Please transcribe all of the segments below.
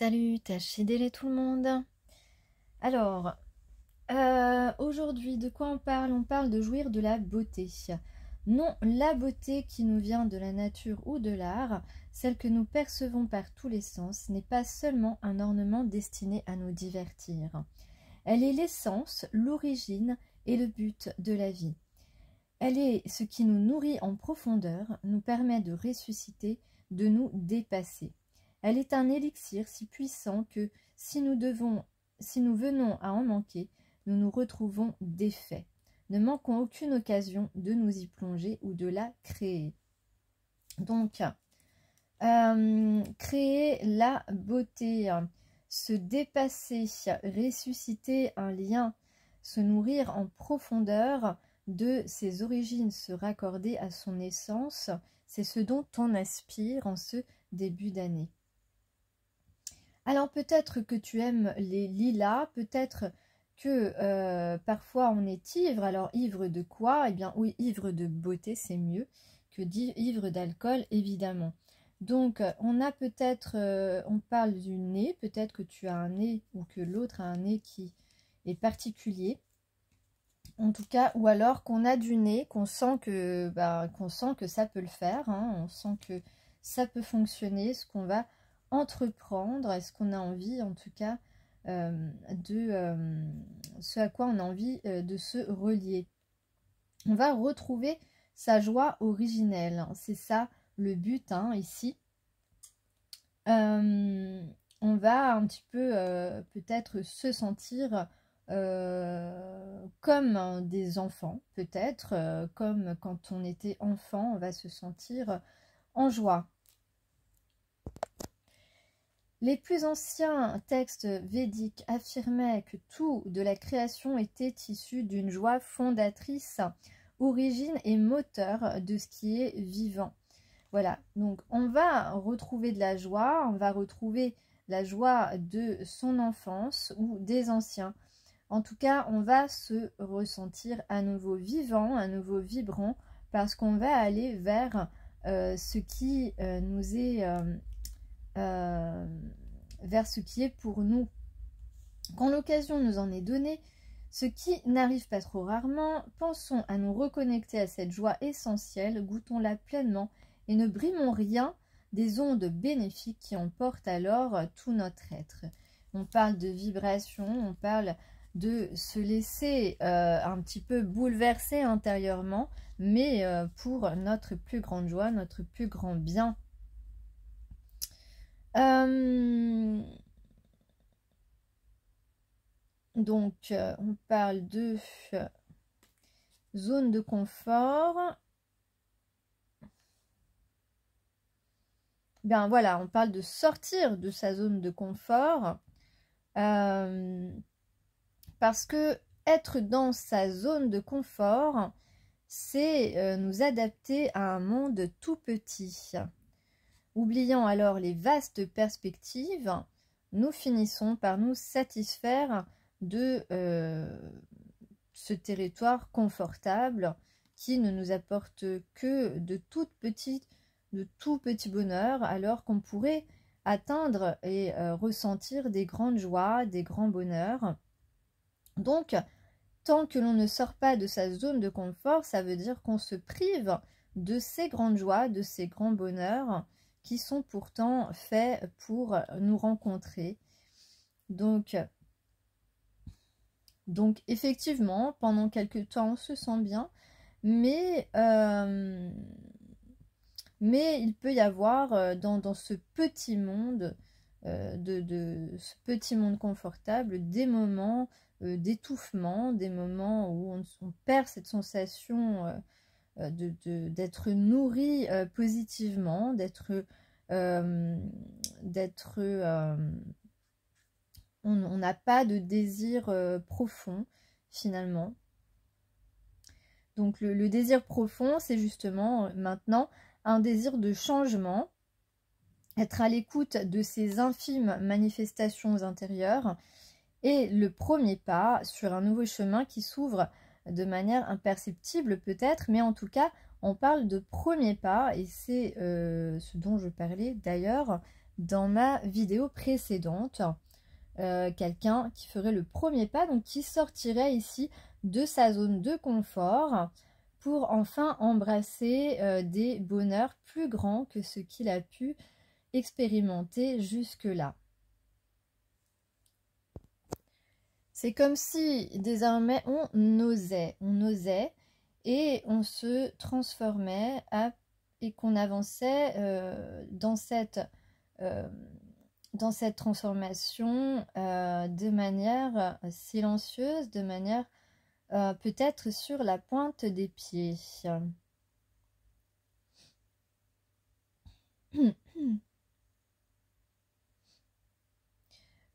Salut, tâchez d'aider tout le monde. Alors, aujourd'hui, de quoi on parle? On parle de jouir de la beauté. Non, la beauté qui nous vient de la nature ou de l'art, celle que nous percevons par tous les sens, n'est pas seulement un ornement destiné à nous divertir. Elle est l'essence, l'origine et le but de la vie. Elle est ce qui nous nourrit en profondeur, nous permet de ressusciter, de nous dépasser. Elle est un élixir si puissant que si nous venons à en manquer, nous nous retrouvons défaits. Ne manquons aucune occasion de nous y plonger ou de la créer. Donc, créer la beauté, se dépasser, ressusciter un lien, se nourrir en profondeur de ses origines, se raccorder à son essence, c'est ce dont on aspire en ce début d'année. Alors peut-être que tu aimes les lilas, peut-être que parfois on est ivre. Alors ivre de quoi? Eh bien oui, ivre de beauté, c'est mieux que ivre d'alcool, évidemment. Donc on a peut-être, on parle du nez, peut-être que tu as un nez ou que l'autre a un nez qui est particulier. En tout cas, ou alors qu'on a du nez, qu'on sent que ça peut le faire, hein, on sent que ça peut fonctionner, ce qu'on va entreprendre, est-ce qu'on a envie en tout cas ce à quoi on a envie de se relier. On va retrouver sa joie originelle, c'est ça le but ici. On va un petit peu peut-être se sentir comme des enfants, peut-être comme quand on était enfant, on va se sentir en joie. Les plus anciens textes védiques affirmaient que tout de la création était issu d'une joie fondatrice, origine et moteur de ce qui est vivant. Voilà, donc on va retrouver de la joie, on va retrouver la joie de son enfance ou des anciens. En tout cas, on va se ressentir à nouveau vivant, à nouveau vibrant, parce qu'on va aller vers ce qui nous est... vers ce qui est pour nous. Quand l'occasion nous en est donnée, ce qui n'arrive pas trop rarement, pensons à nous reconnecter à cette joie essentielle, goûtons-la pleinement et ne brimons rien des ondes bénéfiques qui emportent alors tout notre être. On parle de vibration, on parle de se laisser un petit peu bouleverser intérieurement, mais pour notre plus grande joie, notre plus grand bien. Donc, on parle de zone de confort. Bien, voilà, on parle de sortir de sa zone de confort. Parce que être dans sa zone de confort, c'est nous adapter à un monde tout petit. Oubliant alors les vastes perspectives, nous finissons par nous satisfaire de ce territoire confortable qui ne nous apporte que de tout petits bonheurs, alors qu'on pourrait atteindre et ressentir des grandes joies, des grands bonheurs. Donc, tant que l'on ne sort pas de sa zone de confort, ça veut dire qu'on se prive de ces grandes joies, de ces grands bonheurs qui sont pourtant faits pour nous rencontrer. Donc effectivement, pendant quelques temps, on se sent bien, mais il peut y avoir dans ce petit monde, ce petit monde confortable, des moments d'étouffement, des moments où on perd cette sensation d'être nourri positivement, on n'a pas de désir profond finalement. Donc le désir profond, c'est justement maintenant un désir de changement, être à l'écoute de ces infimes manifestations intérieures et le premier pas sur un nouveau chemin qui s'ouvre de manière imperceptible peut-être, mais en tout cas on parle de premier pas et c'est ce dont je parlais d'ailleurs dans ma vidéo précédente. Quelqu'un qui ferait le premier pas, donc qui sortirait ici de sa zone de confort pour enfin embrasser des bonheurs plus grands que ce qu'il a pu expérimenter jusque-là. C'est comme si désormais on osait et on se transformait et qu'on avançait dans cette transformation de manière silencieuse, de manière peut-être sur la pointe des pieds.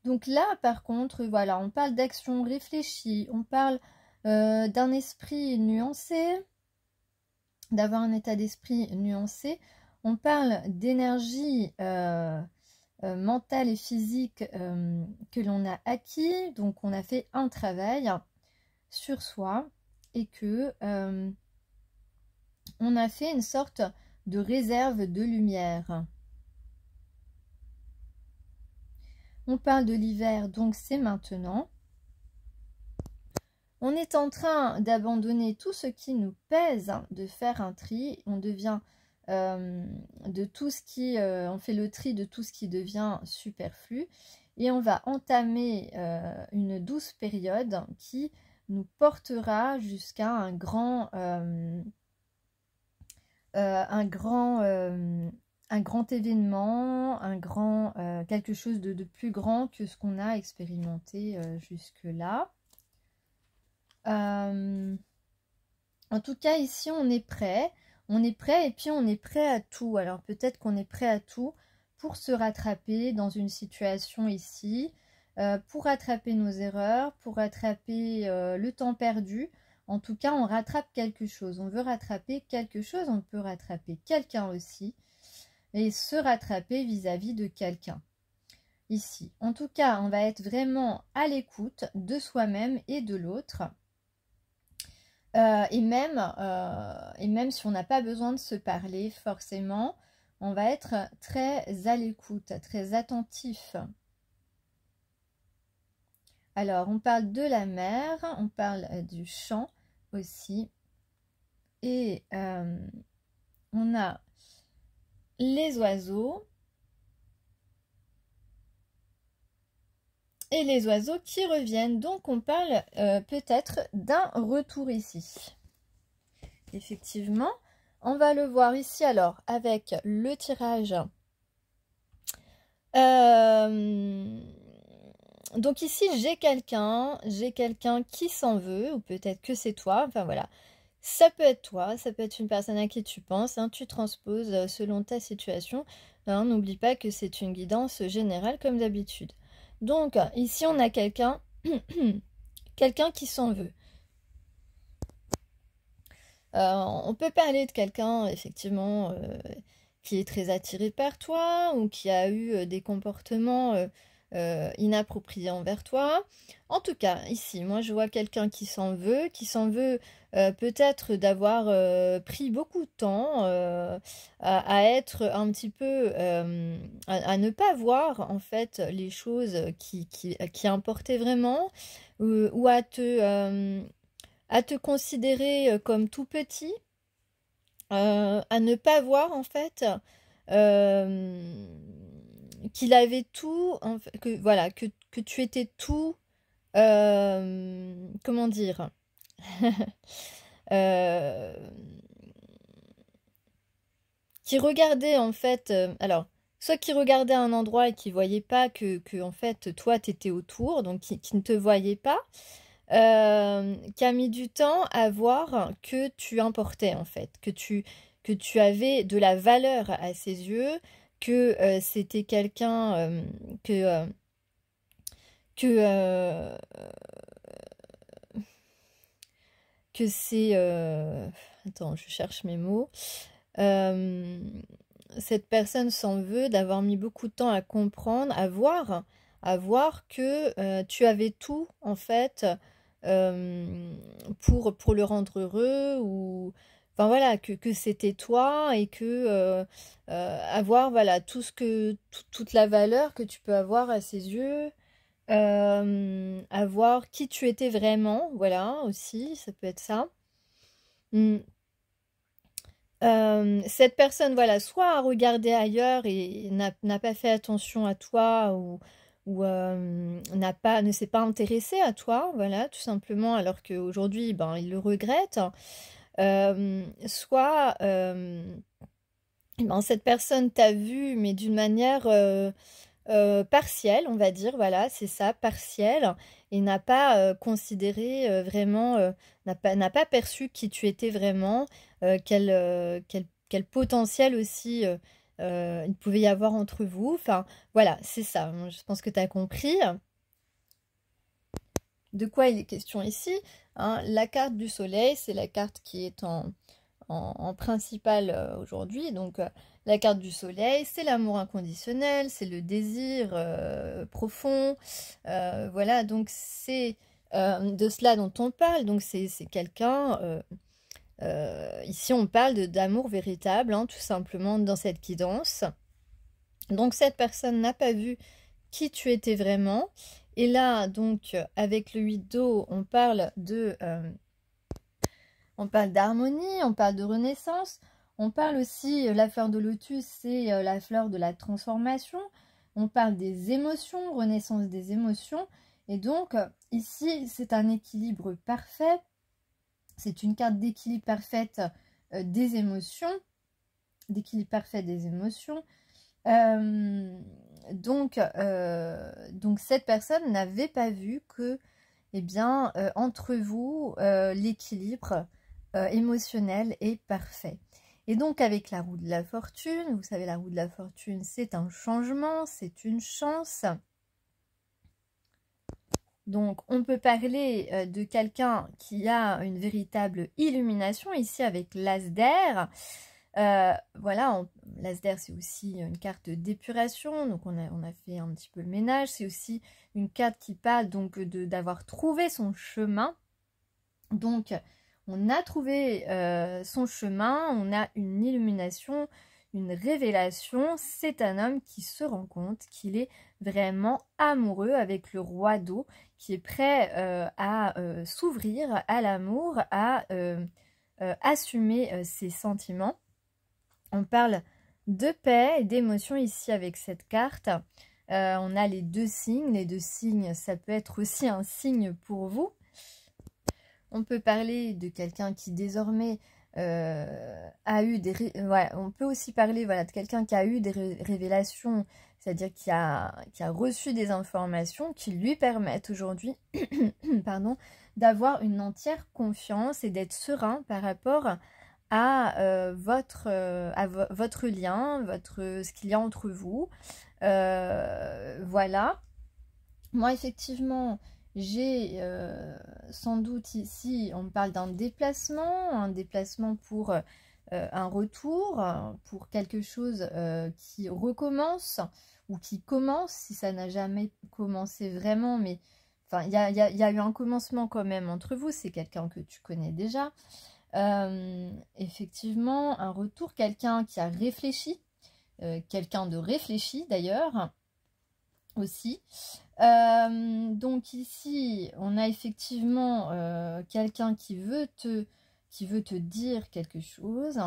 Donc là, par contre, voilà, on parle d'action réfléchie, on parle d'un esprit nuancé, d'avoir un état d'esprit nuancé, on parle d'énergie mentale et physique que l'on a acquis, donc on a fait un travail sur soi et que on a fait une sorte de réserve de lumière. On parle de l'hiver, donc c'est maintenant. On est en train d'abandonner tout ce qui nous pèse, de faire un tri. On devient de tout ce qui... on fait le tri de tout ce qui devient superflu. Et on va entamer une douce période qui nous portera jusqu'à un grand événement, quelque chose de plus grand que ce qu'on a expérimenté jusque-là. En tout cas, ici, on est prêt et puis on est prêt à tout. Alors peut-être qu'on est prêt à tout pour se rattraper dans une situation ici, pour rattraper nos erreurs, pour rattraper le temps perdu. En tout cas, on rattrape quelque chose. On veut rattraper quelque chose, on peut rattraper quelqu'un aussi et se rattraper vis-à-vis de quelqu'un. Ici, en tout cas, on va être vraiment à l'écoute de soi-même et de l'autre. Et même si on n'a pas besoin de se parler forcément, on va être très à l'écoute, très attentif. Alors, on parle de la mer, on parle du champ aussi. Et on a les oiseaux. Et les oiseaux qui reviennent. Donc on parle peut-être d'un retour ici. Effectivement, on va le voir ici alors avec le tirage. Donc ici j'ai quelqu'un qui s'en veut, ou peut-être que c'est toi, enfin voilà. Ça peut être toi, ça peut être une personne à qui tu penses, hein, tu transposes selon ta situation. Hein, n'oublie pas que c'est une guidance générale comme d'habitude. Donc, ici, on a quelqu'un qui s'en veut. On peut parler de quelqu'un, effectivement, qui est très attiré par toi ou qui a eu des comportements inappropriés envers toi. En tout cas, ici, moi, je vois quelqu'un qui s'en veut peut-être d'avoir pris beaucoup de temps à être un petit peu, à ne pas voir en fait les choses qui importaient vraiment, ou à te considérer comme tout petit, à ne pas voir en fait qu'il avait tout, que voilà, que tu étais tout, comment dire, qui regardait en fait, alors soit qui regardait un endroit et qui voyait pas que en fait toi t'étais autour, donc qui ne te voyait pas, qui a mis du temps à voir que tu importais en fait, que tu avais de la valeur à ses yeux, que c'était quelqu'un que c'est... Attends, je cherche mes mots. Cette personne s'en veut d'avoir mis beaucoup de temps à comprendre, à voir que tu avais tout, en fait, pour le rendre heureux, ou... enfin voilà, que c'était toi et que avoir voilà tout ce que toute la valeur que tu peux avoir à ses yeux, avoir qui tu étais vraiment, voilà aussi, ça peut être ça. Mm. Cette personne, voilà, soit a regardé ailleurs et n'a pas fait attention à toi ou ne s'est pas intéressé à toi, voilà, tout simplement, alors qu'aujourd'hui, ben, il le regrette. Soit ben, cette personne t'a vu, mais d'une manière partielle, on va dire, voilà, c'est ça, partielle, et n'a pas considéré vraiment, n'a pas perçu qui tu étais vraiment, quel potentiel aussi il pouvait y avoir entre vous. Enfin, voilà, c'est ça, je pense que tu as compris. De quoi il est question ici, hein. La carte du soleil, c'est la carte qui est en principal aujourd'hui. Donc la carte du soleil, c'est l'amour inconditionnel, c'est le désir profond. Voilà, donc c'est de cela dont on parle. Donc c'est quelqu'un, ici on parle d'amour véritable, hein, tout simplement dans cette guidance. Donc cette personne n'a pas vu qui tu étais vraiment. Et là, donc, avec le 8 d'eau, on parle d'harmonie, on parle de renaissance, on parle aussi, la fleur de lotus, c'est la fleur de la transformation, on parle des émotions, renaissance des émotions, et donc ici c'est un équilibre parfait, c'est une carte d'équilibre parfaite des émotions, d'équilibre parfait des émotions. Donc cette personne n'avait pas vu que, eh bien, entre vous, l'équilibre émotionnel est parfait. Et donc avec la roue de la fortune, vous savez, la roue de la fortune, c'est un changement, c'est une chance. Donc on peut parler de quelqu'un qui a une véritable illumination, ici avec l'as d'air. Voilà, l'as d'air, c'est aussi une carte d'épuration, donc on a fait un petit peu le ménage. C'est aussi une carte qui parle donc d'avoir trouvé son chemin. Donc on a trouvé son chemin, on a une illumination, une révélation. C'est un homme qui se rend compte qu'il est vraiment amoureux avec le roi d'eau, qui est prêt à s'ouvrir à l'amour, à assumer ses sentiments. On parle de paix et d'émotion ici avec cette carte. On a les deux signes. Les deux signes, ça peut être aussi un signe pour vous. On peut parler de quelqu'un qui désormais a eu des... Voilà, on peut aussi parler voilà, de quelqu'un qui a eu des révélations, c'est-à-dire qui a reçu des informations qui lui permettent aujourd'hui pardon, d'avoir une entière confiance et d'être serein par rapport à votre lien, ce qu'il y a entre vous. Voilà. Moi, effectivement, j'ai sans doute ici, on me parle d'un déplacement pour un retour, pour quelque chose qui recommence ou qui commence, si ça n'a jamais commencé vraiment, mais enfin, il y a eu un commencement quand même entre vous, c'est quelqu'un que tu connais déjà. Effectivement, un retour, quelqu'un qui a réfléchi, quelqu'un de réfléchi d'ailleurs, aussi. Donc ici, on a effectivement quelqu'un qui veut te dire quelque chose,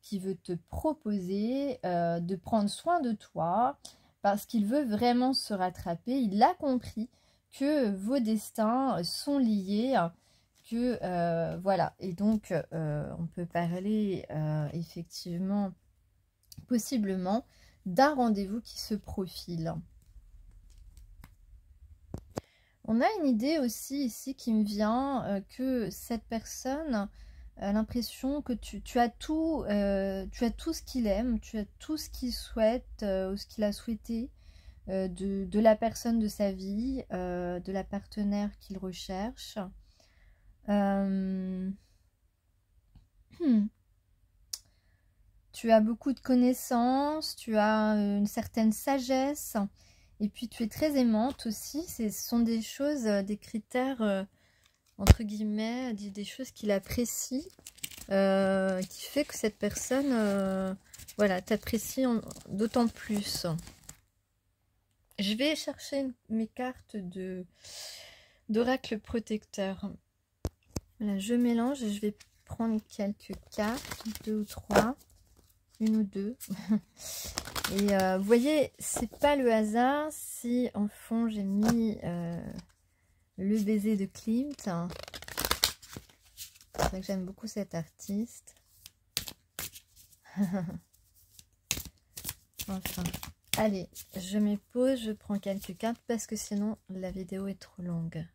qui veut te proposer de prendre soin de toi, parce qu'il veut vraiment se rattraper. Il a compris que vos destins sont liés, que voilà. Et donc, on peut parler effectivement, possiblement, d'un rendez-vous qui se profile. On a une idée aussi ici qui me vient que cette personne a l'impression que tu as tout ce qu'il aime, tu as tout ce qu'il souhaite ou ce qu'il a souhaité de la personne de sa vie, de la partenaire qu'il recherche. Tu as beaucoup de connaissances, tu as une certaine sagesse. Et puis tu es très aimante aussi, ce sont des choses, des critères, entre guillemets, des choses qu'il apprécie. qui fait que cette personne, voilà, t'apprécie d'autant plus. Je vais chercher mes cartes d'oracle protecteur. Voilà, je mélange et je vais prendre quelques cartes, 2 ou 3, une ou deux. Et vous voyez, c'est pas le hasard si en fond j'ai mis le baiser de Klimt. C'est vrai que j'aime beaucoup cet artiste. Enfin, allez, je me pose, je prends quelques cartes parce que sinon la vidéo est trop longue.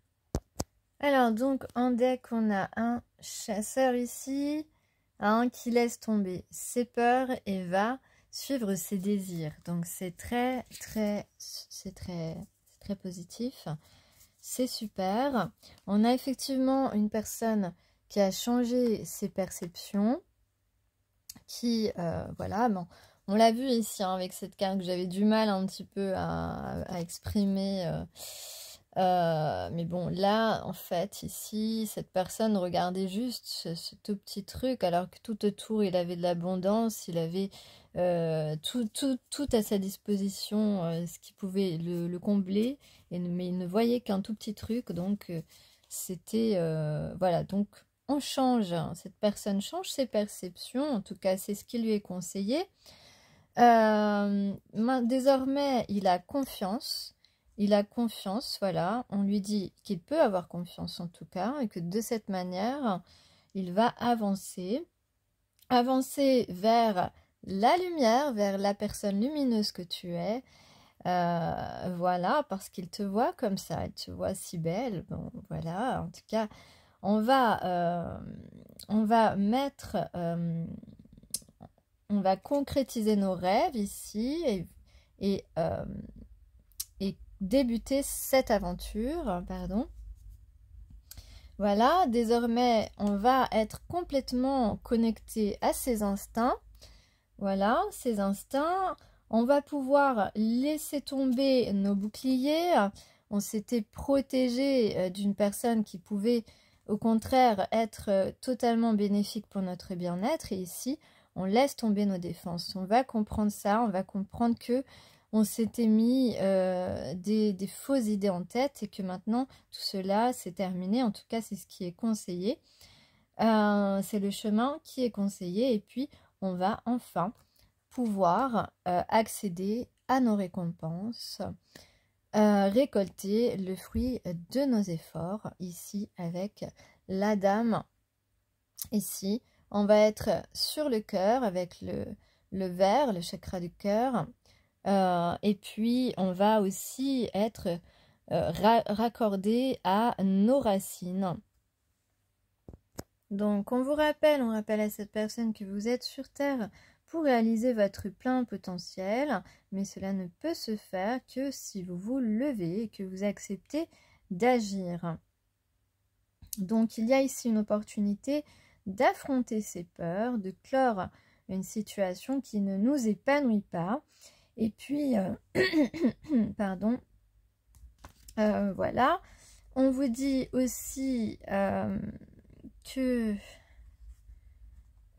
Alors donc en deck on a un chasseur ici, un qui laisse tomber ses peurs et va suivre ses désirs. Donc c'est très positif, c'est super. On a effectivement une personne qui a changé ses perceptions, qui voilà, bon, on l'a vu ici hein, avec cette carte que j'avais du mal un petit peu à exprimer. Mais bon, là, en fait, ici, cette personne regardait juste ce tout petit truc, alors que tout autour, il avait de l'abondance, il avait tout à sa disposition, ce qui pouvait le combler, mais il ne voyait qu'un tout petit truc, donc c'était... voilà, donc on change, cette personne change ses perceptions, en tout cas, c'est ce qui lui est conseillé. Désormais, il a confiance. Il a confiance, voilà. On lui dit qu'il peut avoir confiance en tout cas et que de cette manière, il va avancer. Avancer vers la lumière, vers la personne lumineuse que tu es. Voilà, parce qu'il te voit comme ça, il te voit si belle. Bon, voilà, en tout cas, on va mettre... on va concrétiser nos rêves ici et débuter cette aventure, pardon. Voilà, désormais, on va être complètement connecté à ses instincts. Voilà, ses instincts. On va pouvoir laisser tomber nos boucliers. On s'était protégé d'une personne qui pouvait, au contraire, être totalement bénéfique pour notre bien-être. Et ici, on laisse tomber nos défenses. On va comprendre ça, on va comprendre que on s'était mis des fausses idées en tête et que maintenant tout cela c'est terminé. En tout cas, c'est ce qui est conseillé. C'est le chemin qui est conseillé et puis on va enfin pouvoir accéder à nos récompenses, récolter le fruit de nos efforts ici avec la dame. Ici, on va être sur le cœur avec le vert, le chakra du cœur. Et puis, on va aussi être raccordé à nos racines. Donc, on rappelle à cette personne que vous êtes sur Terre pour réaliser votre plein potentiel, mais cela ne peut se faire que si vous vous levez et que vous acceptez d'agir. Donc, il y a ici une opportunité d'affronter ses peurs, de clore une situation qui ne nous épanouit pas. Et puis, pardon, voilà, on vous dit aussi que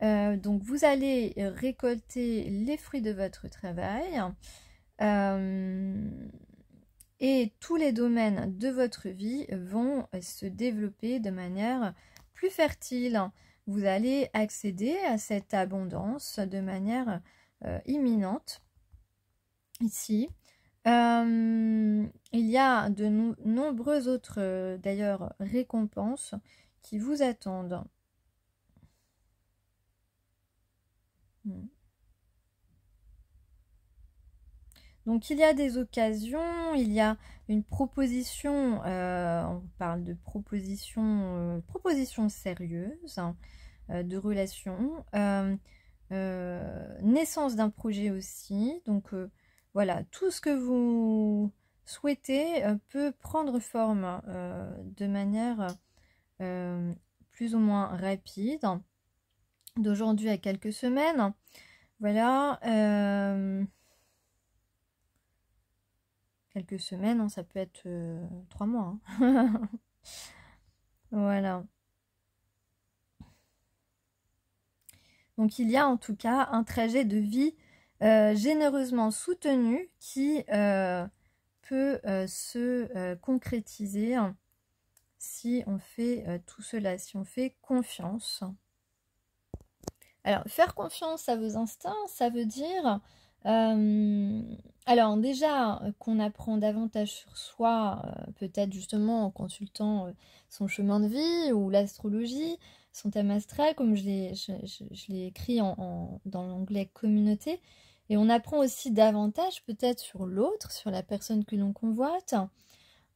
donc vous allez récolter les fruits de votre travail et tous les domaines de votre vie vont se développer de manière plus fertile. Vous allez accéder à cette abondance de manière imminente. Ici, il y a de nombreuses autres d'ailleurs récompenses qui vous attendent. Donc il y a des occasions, il y a une proposition, on parle de proposition sérieuse, hein, de relation, naissance d'un projet aussi, donc voilà, tout ce que vous souhaitez peut prendre forme de manière plus ou moins rapide, d'aujourd'hui à quelques semaines. Voilà, quelques semaines, hein, ça peut être 3 mois. Hein. Voilà. Donc il y a en tout cas un trajet de vie généreusement soutenu qui peut se concrétiser si on fait tout cela, si on fait confiance. Alors, faire confiance à vos instincts, ça veut dire, alors déjà, qu'on apprend davantage sur soi, peut-être justement en consultant son chemin de vie ou l'astrologie, son thème astral, comme je l'ai écrit dans l'onglet communauté. Et on apprend aussi davantage peut-être sur l'autre, sur la personne que l'on convoite,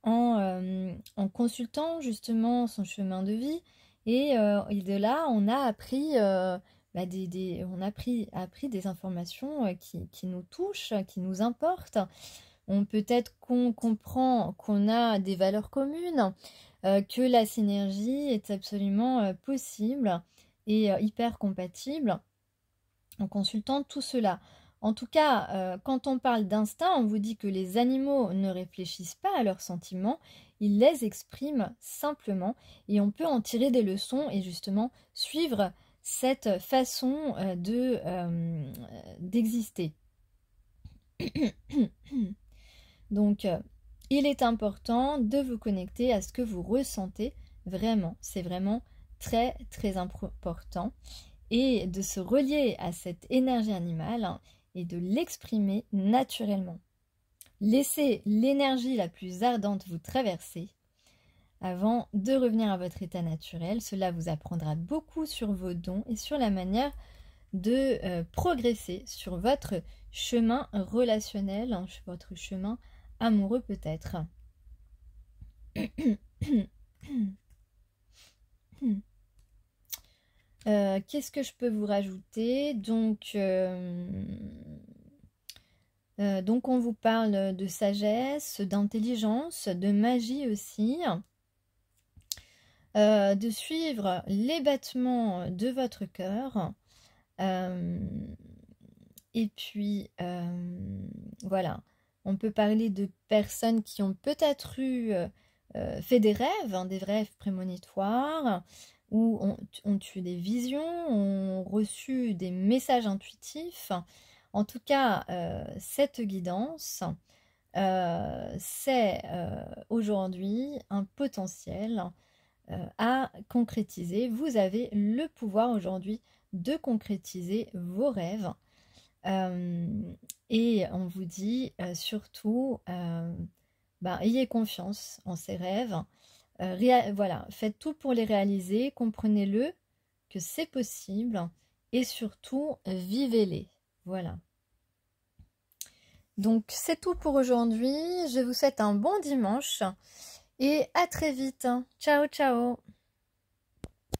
en consultant justement son chemin de vie. Et de là, on a appris... on a appris des informations qui nous touchent, qui nous importent. Peut-être qu'on comprend qu'on a des valeurs communes, que la synergie est absolument possible et hyper compatible en consultant tout cela. En tout cas, quand on parle d'instinct, on vous dit que les animaux ne réfléchissent pas à leurs sentiments, ils les expriment simplement et on peut en tirer des leçons et justement suivre cette façon d'exister. Donc, il est important de vous connecter à ce que vous ressentez vraiment. C'est vraiment très, très important. Et de se relier à cette énergie animale et de l'exprimer naturellement. Laissez l'énergie la plus ardente vous traverser avant de revenir à votre état naturel. Cela vous apprendra beaucoup sur vos dons et sur la manière de progresser sur votre chemin relationnel, votre chemin amoureux peut-être. Qu'est-ce que je peux vous rajouter? Donc on vous parle de sagesse, d'intelligence, de magie aussi. De suivre les battements de votre cœur. Et puis, voilà. On peut parler de personnes qui ont peut-être fait des rêves prémonitoires, ou ont eu des visions, ont reçu des messages intuitifs. En tout cas, cette guidance, c'est aujourd'hui un potentiel à concrétiser. Vous avez le pouvoir aujourd'hui de concrétiser vos rêves. Et on vous dit surtout, ayez confiance en ces rêves. Voilà, faites tout pour les réaliser, comprenez-le, que c'est possible, et surtout, vivez-les. Voilà. Donc, c'est tout pour aujourd'hui. Je vous souhaite un bon dimanche, et à très vite. Ciao, ciao!